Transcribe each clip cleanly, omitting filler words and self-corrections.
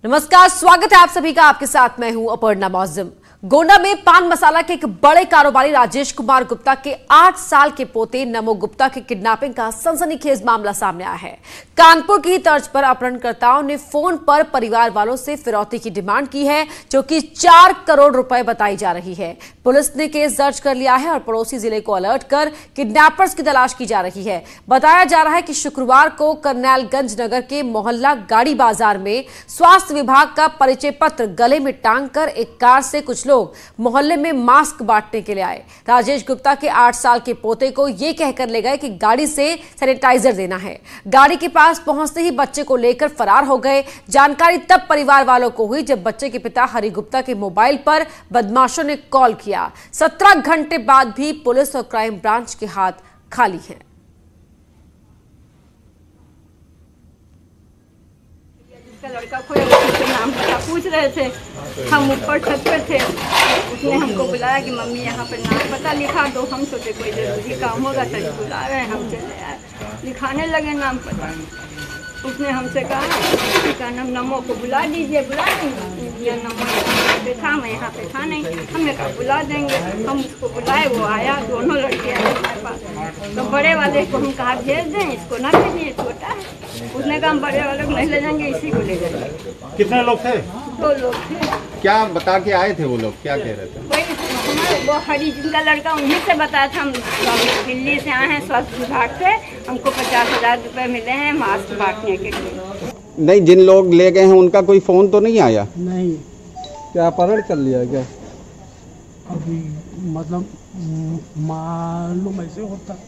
नमस्कार, स्वागत है आप सभी का। आपके साथ मैं हूं अपर्णा मौजम। गोंडा में पान मसाला के एक बड़े कारोबारी राजेश कुमार गुप्ता के 8 साल के पोते नमो गुप्ता की किडनैपिंग का सनसनीखेज मामला सामने आया है। कानपुर की तर्ज पर अपहरणकर्ताओं ने फोन पर परिवार वालों से फिरौती की डिमांड की है, जो कि 4 करोड़ रुपए बताई जा रही है। पुलिस ने केस दर्ज कर लिया है और पड़ोसी जिले को अलर्ट कर किडनैपर्स की तलाश की जा रही है। बताया जा रहा है कि शुक्रवार को करनैलगंज नगर के मोहल्ला गाड़ी बाजार में स्वास्थ्य विभाग का परिचय पत्र गले में टांग कर एक कार से कुछ लोग मोहल्ले में मास्क बांटने के लिए आए। राजेश गुप्ता के 8 साल के पोते को यह कहकर ले गए कि गाड़ी से सैनिटाइजर देना है। गाड़ी के पास पहुंचते ही बच्चे को लेकर फरार हो गए। जानकारी तब परिवार वालों को हुई जब बच्चे के पिता हरि गुप्ता के मोबाइल पर बदमाशों ने कॉल किया। 17 घंटे बाद भी पुलिस और क्राइम ब्रांच के हाथ खाली हैं। लड़का खोया, उसके नाम पता पूछ रहे थे। हम ऊपर छत पे थे, उसने हमको बुलाया कि मम्मी यहाँ पे नाम पता लिखा दो। हम सोचे कोई जरूरी काम होगा तभी बुला रहे हैं। हम चले आए, लिखाने लगे नाम पता। उसने हमसे कहा कि नमो को बुला दीजिए। बुला देंगे, नमो यहाँ पे था, मैं यहाँ पे था नहीं। हमने कहा बुला देंगे। हम उसको बुलाए, वो आया, दोनों लड़के आए हमारे पास। तो बड़े वाले को हम कहा भेज दें, इसको ना भेजिए, छोटा है। उसने कहा हम बड़े वाले को नहीं ले जाएंगे, इसी को ले जाएंगे। कितने लोग थे? 2 लोग थे। क्या बता के आए थे वो लोग, क्या कह रहे थे? वो हरी जिनका लड़का, उन्हीं से बताया था। हम दिल्ली से आए हैं स्वास्थ्य विभाग से, हमको 50,000 रुपये मिले हैं मास्क बांटने के लिए। नहीं, जिन लोग ले गए हैं उनका कोई फोन तो नहीं आया? नहीं। क्या अपहरण कर लिया क्या? अभी मतलब मालूम ऐसे होता।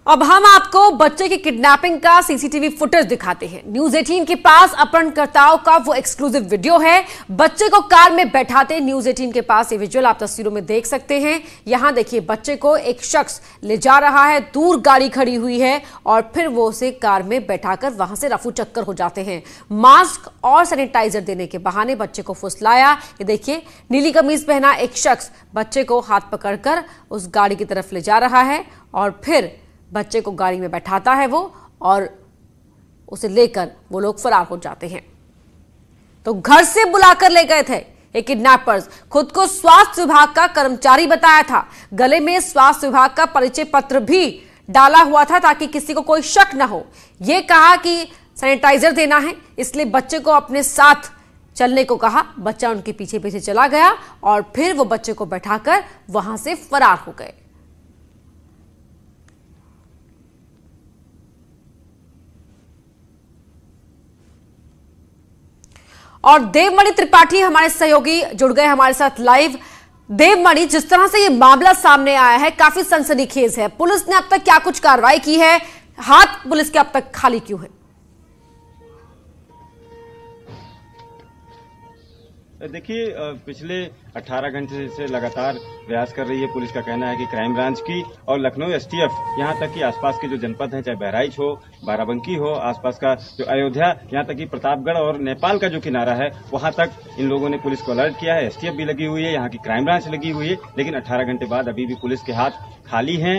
अब हम आपको बच्चे की किडनैपिंग का सीसीटीवी फुटेज दिखाते हैं। न्यूज 18 के पास अपहरणकर्ताओं का वो एक्सक्लूसिव वीडियो है। बच्चे को कार में बैठाते न्यूज 18 के पास ये विजुअल आप तस्वीरों में देख सकते हैं। यहां देखिए, बच्चे को एक शख्स ले जा रहा है, दूर गाड़ी खड़ी हुई है और फिर वो उसे कार में बैठाकर वहां से रफू चक्कर हो जाते हैं। मास्क और सैनिटाइजर देने के बहाने बच्चे को फुसलाया। ये देखिए, नीली कमीज पहना एक शख्स बच्चे को हाथ पकड़कर उस गाड़ी की तरफ ले जा रहा है और फिर बच्चे को गाड़ी में बैठाता है वो, और उसे लेकर वो लोग फरार हो जाते हैं। तो घर से बुलाकर ले गए थे ये किडनैपर्स। खुद को स्वास्थ्य विभाग का कर्मचारी बताया था। गले में स्वास्थ्य विभाग का परिचय पत्र भी डाला हुआ था ताकि किसी को कोई शक ना हो। यह कहा कि सैनिटाइजर देना है, इसलिए बच्चे को अपने साथ चलने को कहा। बच्चा उनके पीछे पीछे चला गया और फिर वो बच्चे को बैठाकर वहां से फरार हो गए। और देवमणि त्रिपाठी हमारे सहयोगी जुड़ गए हमारे साथ लाइव। देवमणि, जिस तरह से ये मामला सामने आया है काफी सनसनीखेज है। पुलिस ने अब तक क्या कुछ कार्रवाई की है? हाथ पुलिस के अब तक खाली क्यों है? देखिए, पिछले 18 घंटे से लगातार प्रयास कर रही है। पुलिस का कहना है कि क्राइम ब्रांच की और लखनऊ एसटीएफ, यहां तक कि आसपास के जो जनपद हैं, चाहे बहराइच हो, बाराबंकी हो, आसपास का जो अयोध्या, यहां तक कि प्रतापगढ़ और नेपाल का जो किनारा है, वहां तक इन लोगों ने पुलिस को अलर्ट किया है। एसटीएफ भी लगी हुई है, यहाँ की क्राइम ब्रांच लगी हुई है, लेकिन 18 घंटे बाद अभी भी पुलिस के हाथ खाली हैं।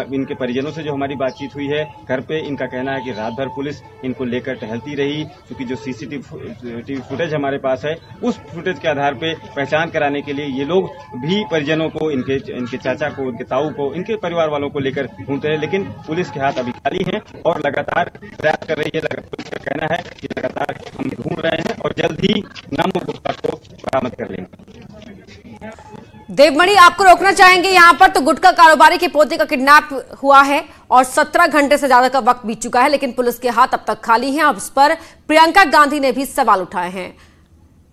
इनके परिजनों से जो हमारी बातचीत हुई है घर पे, इनका कहना है कि रात भर पुलिस इनको लेकर टहलती रही, क्योंकि जो सीसीटीवी फुटेज हमारे पास है, उस फुटेज के आधार पे पहचान कराने के लिए ये लोग भी परिजनों को, इनके चाचा को, इनके ताऊ को, इनके परिवार वालों को लेकर घूमते हैं। लेकिन पुलिस के हाथ अभी खाली हैं और लगातार प्रयास कर रही है। पुलिस का कहना है कि लगातार हम ढूंढ रहे हैं और जल्द ही नमो गुप्ता को बरामद कर लेंगे। देवमणि, आपको रोकना चाहेंगे यहां पर। तो गुटखा कारोबारी के पोते का किडनैप हुआ है और 17 घंटे से ज्यादा का वक्त बीत चुका है, लेकिन पुलिस के हाथ अब तक खाली हैं। अब इस पर प्रियंका गांधी ने भी सवाल उठाए हैं।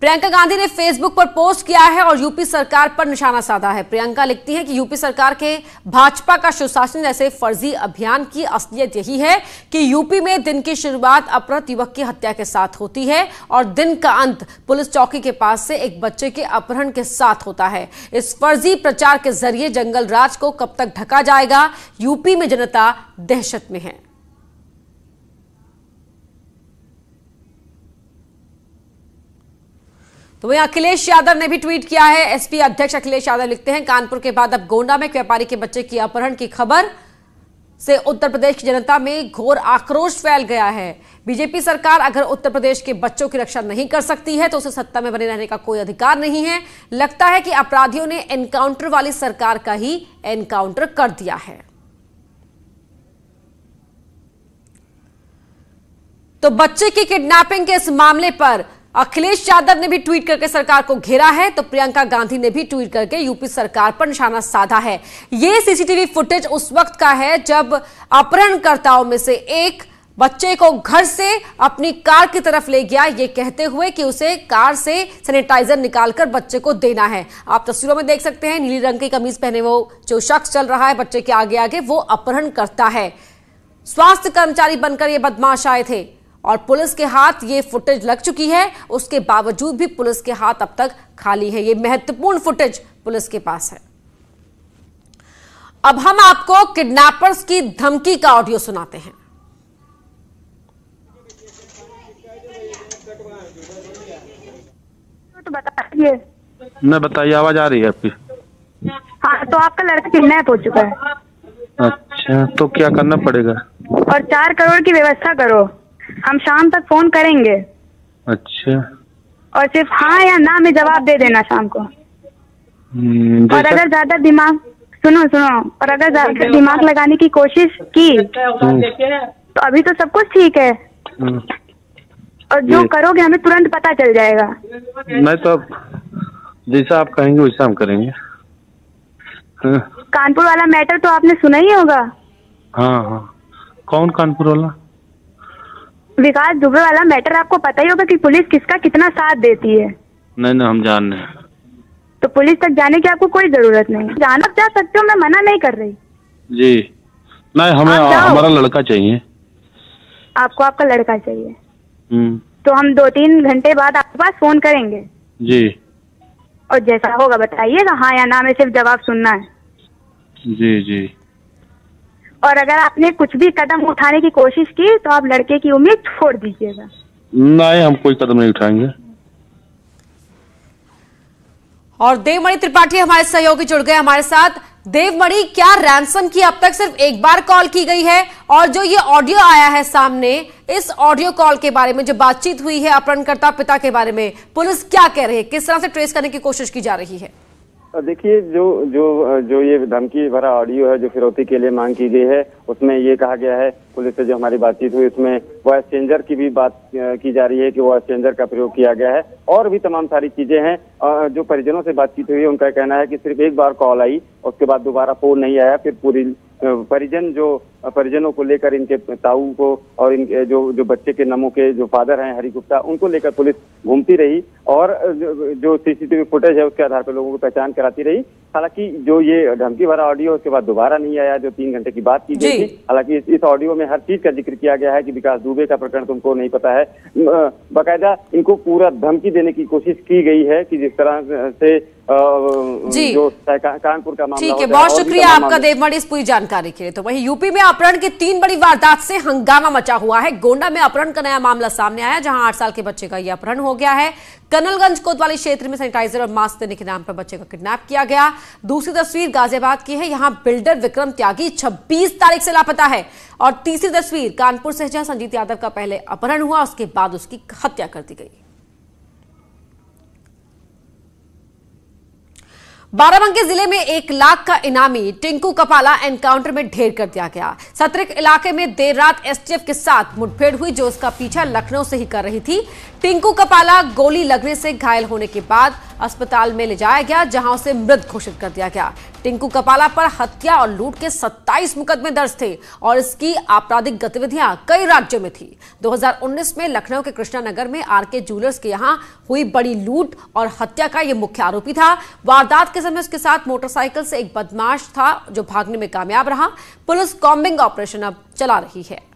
प्रियंका गांधी ने फेसबुक पर पोस्ट किया है और यूपी सरकार पर निशाना साधा है। प्रियंका लिखती हैं कि यूपी सरकार के भाजपा का सुशासन जैसे फर्जी अभियान की असलियत यही है कि यूपी में दिन की शुरुआत अपहृत युवक की हत्या के साथ होती है और दिन का अंत पुलिस चौकी के पास से एक बच्चे के अपहरण के साथ होता है। इस फर्जी प्रचार के जरिए जंगल राज को कब तक ढका जाएगा? यूपी में जनता दहशत में है। तो वहीं अखिलेश यादव ने भी ट्वीट किया है। एसपी अध्यक्ष अखिलेश यादव लिखते हैं, कानपुर के बाद अब गोंडा में एक व्यापारी के बच्चे की अपहरण की खबर से उत्तर प्रदेश की जनता में घोर आक्रोश फैल गया है। बीजेपी सरकार अगर उत्तर प्रदेश के बच्चों की रक्षा नहीं कर सकती है तो उसे सत्ता में बने रहने का कोई अधिकार नहीं है। लगता है कि अपराधियों ने एनकाउंटर वाली सरकार का ही एनकाउंटर कर दिया है। तो बच्चे की किडनैपिंग के इस मामले पर अखिलेश यादव ने भी ट्वीट करके सरकार को घेरा है, तो प्रियंका गांधी ने भी ट्वीट करके यूपी सरकार पर निशाना साधा है। यह सीसीटीवी फुटेज उस वक्त का है जब अपहरणकर्ताओं में से एक बच्चे को घर से अपनी कार की तरफ ले गया, ये कहते हुए कि उसे कार से सैनिटाइजर निकालकर बच्चे को देना है। आप तस्वीरों में देख सकते हैं, नीली रंग की कमीज पहने वो जो शख्स चल रहा है बच्चे के आगे आगे, वो अपहरण करता है। स्वास्थ्य कर्मचारी बनकर ये बदमाश आए थे और पुलिस के हाथ ये फुटेज लग चुकी है। उसके बावजूद भी पुलिस के हाथ अब तक खाली है। ये महत्वपूर्ण फुटेज पुलिस के पास है। अब हम आपको किडनैपर्स की धमकी का ऑडियो सुनाते हैं। तो बताइए। नहीं बताइए, आवाज आ रही है आपकी। हाँ, तो आपका लड़का किडनैप हो चुका है। अच्छा, तो क्या करना पड़ेगा? और 4 करोड़ की व्यवस्था करो, हम शाम तक फोन करेंगे। अच्छा, और सिर्फ हाँ या ना में जवाब दे देना शाम को। और अगर ज्यादा दिमाग सुनो और अगर ज्यादा दिमाग लगाने की कोशिश की तो अभी तो सब कुछ ठीक है, और जो करोगे हमें तुरंत पता चल जाएगा। नहीं तो जैसा आप कहेंगे वैसा हम करेंगे। कानपुर वाला मैटर तो आपने सुना ही होगा। हाँ, कौन कानपुर वाला? विकास दुबे वाला मैटर आपको पता ही होगा कि पुलिस किसका कितना साथ देती है। नहीं, हम जान रहे हैं। तो पुलिस तक जाने की आपको कोई जरूरत नहीं, जाना जा सकते हो, मैं मना नहीं कर रही। जी नहीं, हमें हमारा लड़का चाहिए। आपको आपका लड़का चाहिए तो हम 2-3 घंटे बाद आपके पास फोन करेंगे। जी, और जैसा होगा बताइएगा, हाँ या ना में सिर्फ जवाब सुनना है। जी। और अगर आपने कुछ भी कदम उठाने की कोशिश की तो आप लड़के की उम्मीद छोड़ दीजिएगा। नहीं, हम कोई कदम नहीं उठाएंगे। और देवमणि त्रिपाठी हमारे सहयोगी जुड़ गए हमारे साथ। देवमणि, क्या रैंसम की अब तक सिर्फ एक बार कॉल की गई है? और जो ये ऑडियो आया है सामने, इस ऑडियो कॉल के बारे में जो बातचीत हुई है अपहरणकर्ता पिता के बारे में, पुलिस क्या कह रही है? किस तरह से ट्रेस करने की कोशिश की जा रही है? देखिए, जो ये धमकी भरा ऑडियो है जो फिरौती के लिए मांग की गई है, उसमें ये कहा गया है, पुलिस से जो हमारी बातचीत हुई उसमें वॉइस चेंजर की भी बात की जा रही है कि वॉइस चेंजर का प्रयोग किया गया है, और भी तमाम सारी चीजें हैं। जो परिजनों से बातचीत हुई है उनका कहना है कि सिर्फ एक बार कॉल आई, उसके बाद दोबारा फोन नहीं आया। फिर पूरी परिजनों को लेकर, इनके ताऊ को और इनके जो बच्चे के नमो के जो फादर हैं हरि गुप्ता, उनको लेकर पुलिस घूमती रही और जो सीसीटीवी फुटेज है उसके आधार पर लोगों को पहचान कराती रही। हालांकि जो ये धमकी भरा ऑडियो उसके बाद दोबारा नहीं आया, जो 3 घंटे की बात की गई थी। हालांकि इस ऑडियो में हर चीज का जिक्र किया गया है कि विकास दुबे का प्रकरण तुमको नहीं पता है। बाकायदा इनको पूरा धमकी देने की कोशिश की गई है कि जिस तरह से जो कानपुर का मामला। ठीक है, बहुत शुक्रिया आपका देवमणि इस पूरी जानकारी के लिए। तो वहीं यूपी में अपहरण की 3 बड़ी वारदात से हंगामा मचा हुआ है। गोंडा में अपहरण का नया मामला सामने आया, जहां 8 साल के बच्चे का यह अपहरण हो गया है। कनलगंज कोतवाली क्षेत्र में सैनिटाइजर और मास्क देने के नाम पर बच्चे का किडनैप किया गया। दूसरी तस्वीर गाजियाबाद की है, यहां बिल्डर विक्रम त्यागी 26 तारीख से लापता है। और तीसरी तस्वीर कानपुर से, जहां संजीत यादव का पहले अपहरण हुआ, उसके बाद उसकी हत्या कर दी गई। बाराबंकी जिले में 1 लाख का इनामी टिंकू कपाला एनकाउंटर में ढेर कर दिया गया। सतरिक इलाके में देर रात एसटीएफ के साथ मुठभेड़ हुई, जो उसका पीछा लखनऊ से ही कर रही थी। टिंकू कपाला गोली लगने से घायल होने के बाद अस्पताल में ले जाया गया, जहां उसे मृत घोषित कर दिया गया। टिंकू कपाला पर हत्या और लूट के 27 मुकदमे दर्ज थे और इसकी आपराधिक गतिविधियां कई राज्यों में थी। 2019 में लखनऊ के कृष्णा नगर में आरके ज्वेलर्स के यहां हुई बड़ी लूट और हत्या का यह मुख्य आरोपी था। वारदात के समय उसके साथ मोटरसाइकिल से एक बदमाश था जो भागने में कामयाब रहा। पुलिस कॉम्बिंग ऑपरेशन अब चला रही है।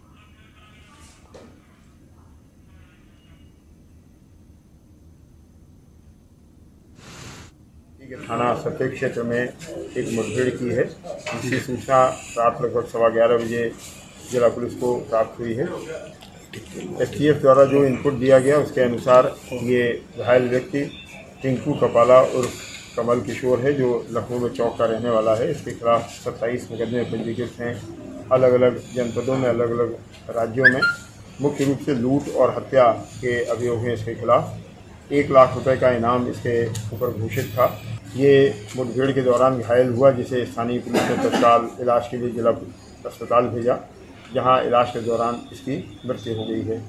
थाना सफेद क्षेत्र में एक मुठभेड़ की है। इसकी सूचना रात लगभग 11:15 बजे जिला पुलिस को प्राप्त हुई है। एसटीएफ द्वारा जो इनपुट दिया गया उसके अनुसार ये घायल व्यक्ति टिंकू कपाला उर्फ कमल किशोर है, जो लखनऊ में चौक का रहने वाला है। इसके खिलाफ 27 मुकदमे पंजीकृत हैं। अलग अलग जनपदों में, अलग अलग राज्यों में मुख्य रूप से लूट और हत्या के अभियोग हैं इसके खिलाफ। 1 लाख रुपए का इनाम इसके ऊपर घोषित था। ये मुठभेड़ के दौरान घायल हुआ, जिसे स्थानीय पुलिस ने तत्काल इलाज के लिए जिला अस्पताल भेजा, जहां इलाज के दौरान इसकी मृत्यु हो गई है।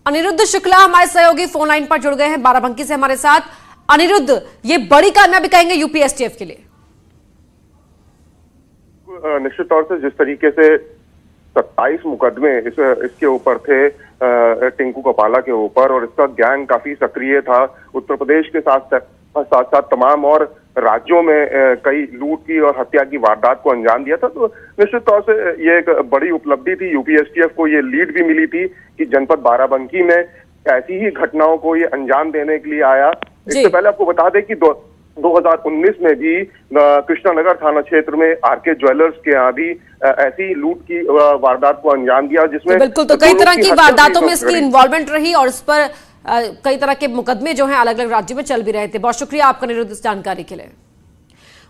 अनिरुद्ध शुक्ला हमारे सहयोगी फोन लाइन पर जुड़ गए हैं बाराबंकी से हमारे साथ। अनिरुद्ध, ये बड़ी कामयाबी कहेंगे यूपी एसटीएफ के लिए? निश्चित तौर से जिस तरीके से 27 मुकदमे इसके ऊपर थे टिंकू कपाला के ऊपर, और इसका गैंग काफी सक्रिय था, उत्तर प्रदेश के साथ साथ तमाम और राज्यों में कई लूट की और हत्या की वारदात को अंजाम दिया था, तो निश्चित तौर से ये एक बड़ी उपलब्धि थी। यूपी एसटीएफ को ये लीड भी मिली थी कि जनपद बाराबंकी में ऐसी ही घटनाओं को ये अंजाम देने के लिए आया। इससे पहले आपको बता दें कि 2019 में भी कृष्णानगर थाना क्षेत्र में आरके ज्वेलर्स के यहाँ भी ऐसी लूट की वारदात को अंजाम दिया, जिसमें बिल्कुल, तो कई तरह की वारदातों में इसकी इन्वॉल्वमेंट रही और इस पर कई तरह के मुकदमे जो हैं अलग अलग राज्यों में चल भी रहे थे। बहुत शुक्रिया आपका निरुद्ध इस जानकारी के लिए।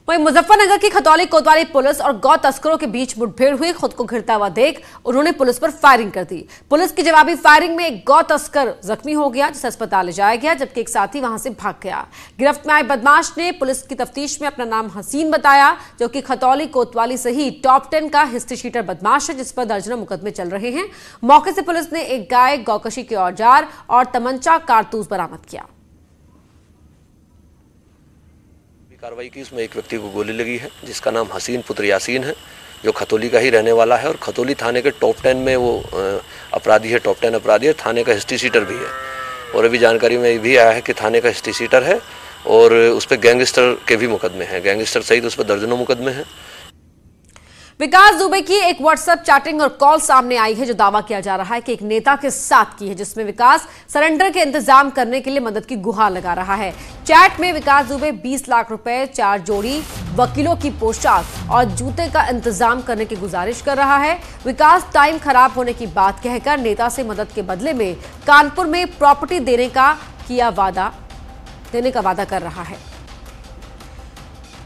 वहीं मुजफ्फरनगर की खतौली कोतवाली पुलिस और गौ तस्करों के बीच मुठभेड़ हुई। खुद को घिरता हुआ देख उन्होंने पुलिस पर फायरिंग कर दी। पुलिस की जवाबी फायरिंग में एक गौ तस्कर जख्मी हो गया, जिसे अस्पताल ले जाया गया, जबकि एक साथी वहां से भाग गया। गिरफ्त में आए बदमाश ने पुलिस की तफ्तीश में अपना नाम हसीन बताया, जो कि खतौली कोतवाली से ही टॉप 10 का हिस्ट्री शीटर बदमाश है, जिस पर दर्जनों मुकदमे चल रहे हैं। मौके से पुलिस ने एक गाय, गौकशी के औजार और तमंचा कारतूस बरामद किया। कार्रवाई की, उसमें एक व्यक्ति को गोली लगी है, जिसका नाम हसीन पुत्र यासीन है, जो खतौली का ही रहने वाला है और खतौली थाने के टॉप 10 में वो अपराधी है, टॉप 10 अपराधी है, थाने का हिस्ट्री शीटर भी है। और अभी जानकारी में भी आया है कि थाने का हिस्ट्री शीटर है और उस पर गैंगस्टर के भी मुकदमे हैं, गैंगस्टर सहित उस पर दर्जनों मुकदमे हैं। विकास दुबे की एक व्हाट्सएप चैटिंग और कॉल सामने आई है, जो दावा किया जा रहा है कि एक नेता के साथ की है, जिसमें विकास सरेंडर के इंतजाम करने के लिए मदद की गुहार लगा रहा है। चैट में विकास दुबे 20 लाख रुपए, 4 जोड़ी वकीलों की पोशाक और जूते का इंतजाम करने की गुजारिश कर रहा है। विकास टाइम खराब होने की बात कहकर नेता से मदद के बदले में कानपुर में प्रॉपर्टी देने का वादा कर रहा है।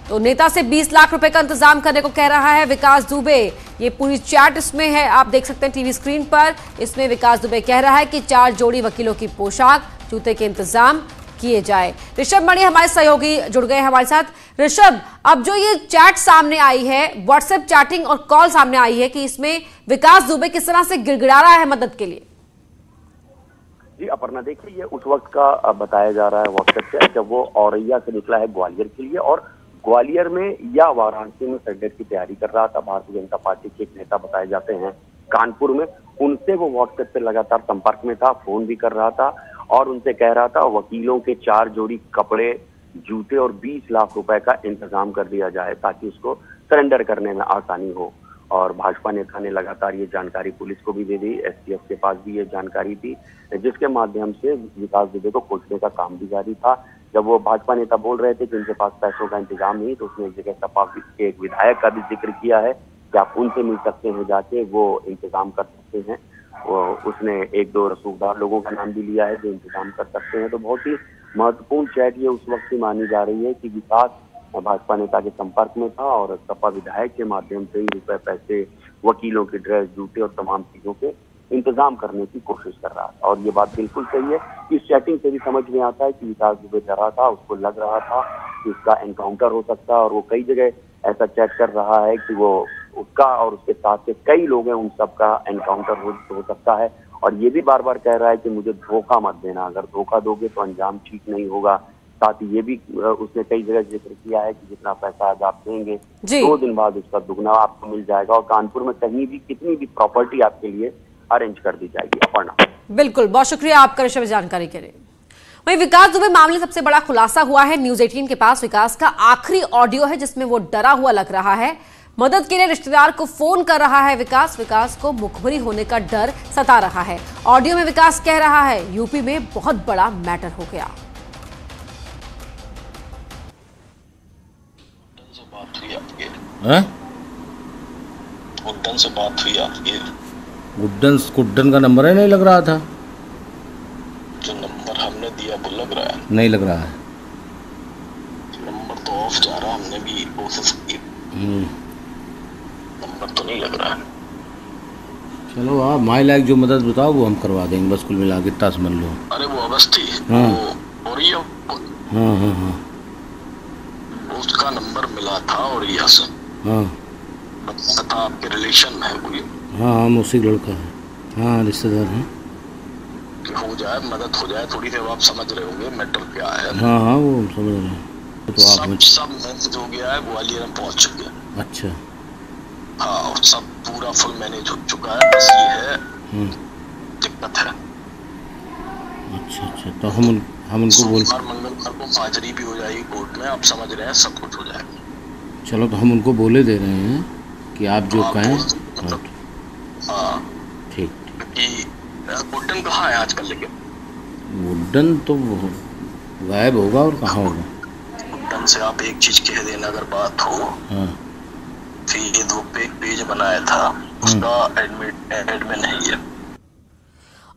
तो नेता से 20 लाख रुपए का इंतजाम करने को कह रहा है विकास दुबे। ये पूरी चैट इसमें है, आप देख सकते हैं टीवी स्क्रीन पर। इसमें विकास दुबे कह रहा है कि 4 जोड़ी वकीलों की पोशाक, जूते के इंतजाम किए जाए। ऋषभ मणि हमारे सहयोगी जुड़ गए हमारे साथ। ऋषभ, अब जो ये चैट सामने आई है, व्हाट्सएप चैटिंग और कॉल सामने आई है, कि इसमें विकास दुबे किस तरह से गिड़गिड़ा रहा है मदद के लिए? जी अपर्णा, देखिए ये उस वक्त का बताया जा रहा है व्हाट्सएप चैट, जब वो औरैया से निकला है ग्वालियर के लिए, और ग्वालियर में या वाराणसी में सरेंडर की तैयारी कर रहा था। भारतीय जनता पार्टी के एक नेता बताए जाते हैं कानपुर में, उनसे वो व्हाट्सएप पे लगातार संपर्क में था, फोन भी कर रहा था और उनसे कह रहा था वकीलों के 4 जोड़ी कपड़े, जूते और 20 लाख रुपए का इंतजाम कर दिया जाए, ताकि उसको सरेंडर करने में आसानी हो। और भाजपा नेता ने लगातार ये जानकारी पुलिस को भी दे दी, एसटीएफ के पास भी ये जानकारी थी, जिसके माध्यम से विकास दुबे को खोजने का काम भी जारी था। जब वो भाजपा नेता बोल रहे थे कि उनके पास पैसों का इंतजाम नहीं, तो उसने एक जगह सपा के एक विधायक का भी जिक्र किया है कि आप उनसे मिल सकते हैं, जाके वो इंतजाम कर सकते हैं। उसने 1-2 रसूखदार लोगों का नाम भी लिया है जो इंतजाम कर सकते हैं। तो बहुत ही महत्वपूर्ण चैट ये उस वक्त ही मानी जा रही है कि विकास भाजपा नेता के संपर्क में था और सपा विधायक के माध्यम से ही रुपए, पैसे, वकीलों की ड्रेस, जूते और तमाम चीजों के इंतजाम करने की कोशिश कर रहा था। और ये बात बिल्कुल सही है, इस चैटिंग से भी समझ में आता है कि विकास दुबे डरा था, उसको लग रहा था कि उसका एनकाउंटर हो सकता है, और वो कई जगह ऐसा चैट कर रहा है कि वो उसका और उसके साथ के कई लोग हैं, उन सबका एनकाउंटर हो सकता है। और ये भी बार बार कह रहा है कि मुझे धोखा मत देना, अगर धोखा दोगे तो अंजाम ठीक नहीं होगा। साथ ही ये भी उसने कई जगह जिक्र किया है कि जितना पैसा आज आप देंगे 2 दिन बाद उसका दुगना आपको मिल जाएगा, और कानपुर में कहीं भी कितनी भी प्रॉपर्टी आपके लिए अरेंज कर दी जाएगी। अपर्णा, बिल्कुल, बहुत शुक्रिया आपका ऋषभ जानकारी के लिए। वहीं विकास दुबे मामले सबसे बड़ा खुलासा हुआ है। न्यूज 18 के पास विकास का आखिरी ऑडियो है, जिसमें वो डरा हुआ लग रहा है। मदद के लिए रिश्तेदार को फोन कर रहा है विकास को मुखबरी होने का डर सता रहा है। ऑडियो में विकास कह रहा है यूपी में बहुत बड़ा मैटर हो गया। गुड्डन से बात हुई आपकी? गुड्डन का नंबर है, नहीं लग रहा था। जो नंबर हमने दिया वो लग रहा है? नहीं लग रहा है, नंबर तो ऑफ जा रहा, हमने भी कोशिश की। तो नहीं लग रहा है। चलो आप माई लायक जो मदद बताओ वो हम करवा देंगे, बस कुल मिला के इतना समझ लो। अरे वो अवस्थी हाँ वो और ये हाँ हाँ हाँ उसका नंबर मिला था और यह से हाँ बताया था आपके रिलेशन में है कोई। हाँ हम उसी लड़का है, हाँ रिश्तेदार हैं। कि हो जाए मदद हो जाए थोड़ी देर, आप समझ रहे होंगे मैटर क्या है। हाँ हाँ वो हम समझ रहे हैं। तो आप सब मैनेज हो गया है, ग्वालियर में पहुंच चुके हैं। अच्छा हाँ और सब पूरा फुल मैनेज हो चुका है, बस ये है दिक्कत है। अच्छा अच्छा तो हम उनको बोल मंगलवार को हाजिरी भी हो जाएगी कोर्ट में, आप समझ रहे हैं सब कुछ हो जाएगा। चलो तो हम उनको बोले दे रहे हैं कि आप जो कहें। हाँ ठीक कि गुड्डन कहाँ है आजकल, लेकिन गुड्डन तो गायब होगा और कहाँ होगा। गुड्डन से आप एक चीज कह देना अगर बात हो। हाँ फिर ये दो पे एक पेज बनाया था उसका एडमिन है ये।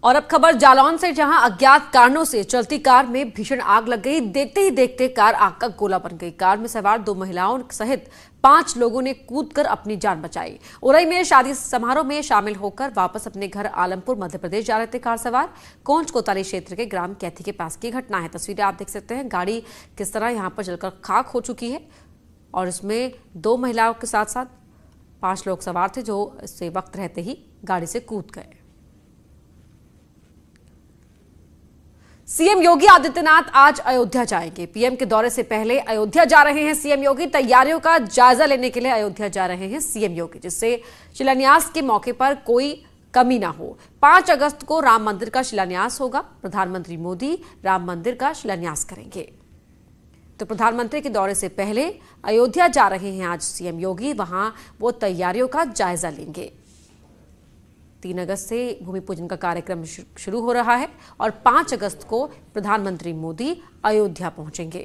और अब खबर जालौन से, जहां अज्ञात कारणों से चलती कार में भीषण आग लग गई। देखते ही देखते कार आग का गोला बन गई। कार में सवार 2 महिलाओं सहित 5 लोगों ने कूदकर अपनी जान बचाई। उरई में शादी समारोह में शामिल होकर वापस अपने घर आलमपुर मध्य प्रदेश जा रहे थे कार सवार। कोंच कोताली क्षेत्र के ग्राम कैथी के पास की घटना है। तस्वीरें आप देख सकते हैं, गाड़ी किस तरह यहां पर जलकर खाक हो चुकी है और इसमें 2 महिलाओं के साथ साथ 5 लोग सवार थे जो इससे वक्त रहते ही गाड़ी से कूद गए। सीएम योगी आदित्यनाथ आज अयोध्या जाएंगे। पीएम के दौरे से पहले अयोध्या जा रहे हैं सीएम योगी। तैयारियों का जायजा लेने के लिए अयोध्या जा रहे हैं सीएम योगी, जिससे शिलान्यास के मौके पर कोई कमी ना हो। 5 अगस्त को राम मंदिर का शिलान्यास होगा। प्रधानमंत्री मोदी राम मंदिर का शिलान्यास करेंगे। तो प्रधानमंत्री के दौरे से पहले अयोध्या जा रहे हैं आज सीएम योगी। वहां वो तैयारियों का जायजा लेंगे। 3 अगस्त से भूमि पूजन का कार्यक्रम शुरू हो रहा है और 5 अगस्त को प्रधानमंत्री मोदी अयोध्या पहुंचेंगे।